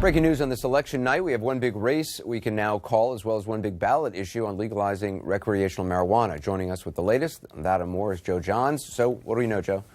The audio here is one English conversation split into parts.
Breaking news on this election night. We have one big race we can now call, as well as one big ballot issue on legalizing recreational marijuana. Joining us with the latest on that and more is Joe Johns. So what do we know, Joe?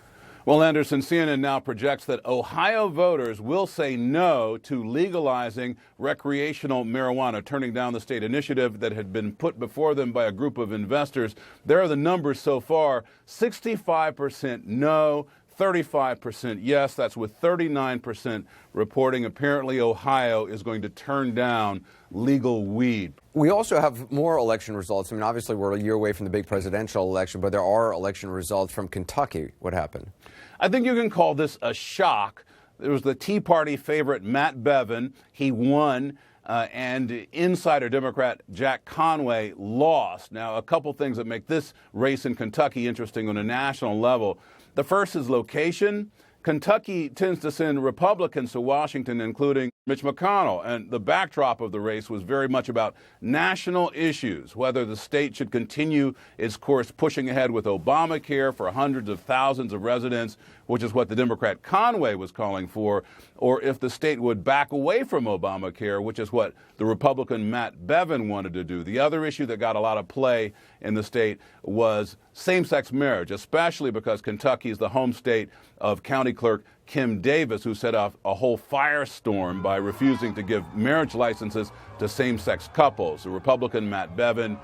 Well, Anderson, CNN now projects that Ohio voters will say no to legalizing recreational marijuana, turning down the state initiative that had been put before them by a group of investors. There are the numbers so far: 65% no, 35% yes. That's with 39% reporting apparently Ohio is going to turn down legal weed. We also have more election results. I mean, obviously, we're a year away from the big presidential election, but there are election results from Kentucky. What happened? I think you can call this a shock. There was the Tea Party favorite, Matt Bevin. He won, and insider Democrat Jack Conway lost. Now, a couple things that make this race in Kentucky interesting on a national level. The first is location. Kentucky tends to send Republicans to Washington, including Mitch McConnell, and the backdrop of the race was very much about national issues, whether the state should continue its course pushing ahead with Obamacare for hundreds of thousands of residents, which is what the Democrat Conway was calling for, or if the state would back away from Obamacare, which is what the Republican Matt Bevin wanted to do. The other issue that got a lot of play in the state was same-sex marriage, especially because Kentucky is the home state of County Clerk Kim Davis, who set off a whole firestorm by refusing to give marriage licenses to same-sex couples. The Republican Matt Bevin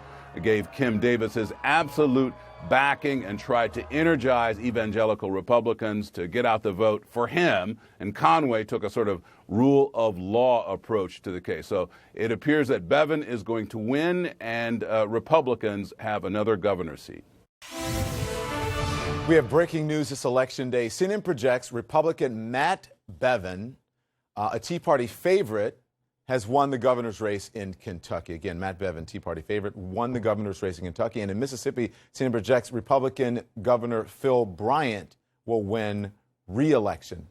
gave Kim Davis his absolute backing and tried to energize evangelical Republicans to get out the vote for him, and Conway took a sort of rule of law approach to the case. So it appears that Bevin is going to win, and Republicans have another governor's seat. We have breaking news this election day. CNN projects Republican Matt Bevin, a Tea Party favorite, has won the governor's race in Kentucky. Again, Matt Bevin, Tea Party favorite, won the governor's race in Kentucky. And in Mississippi, CNN projects Republican Governor Bryant will win re-election.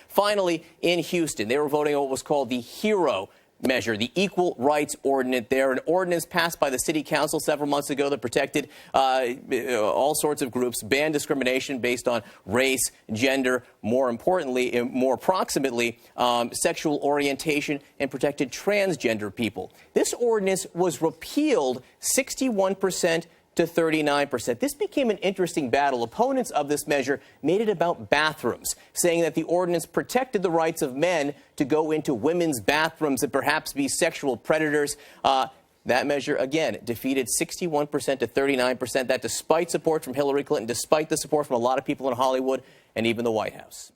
Finally, in Houston, they were voting on what was called the HERO measure, the Equal Rights Ordinance there, an ordinance passed by the city council several months ago that protected all sorts of groups, banned discrimination based on race, gender, more importantly, more approximately, sexual orientation, and protected transgender people. This ordinance was repealed 61% to 39%. This became an interesting battle. Opponents of this measure made it about bathrooms, saying that the ordinance protected the rights of men to go into women's bathrooms and perhaps be sexual predators. That measure, again, defeated 61% to 39%. That despite support from Hillary Clinton, despite the support from a lot of people in Hollywood and even the White House.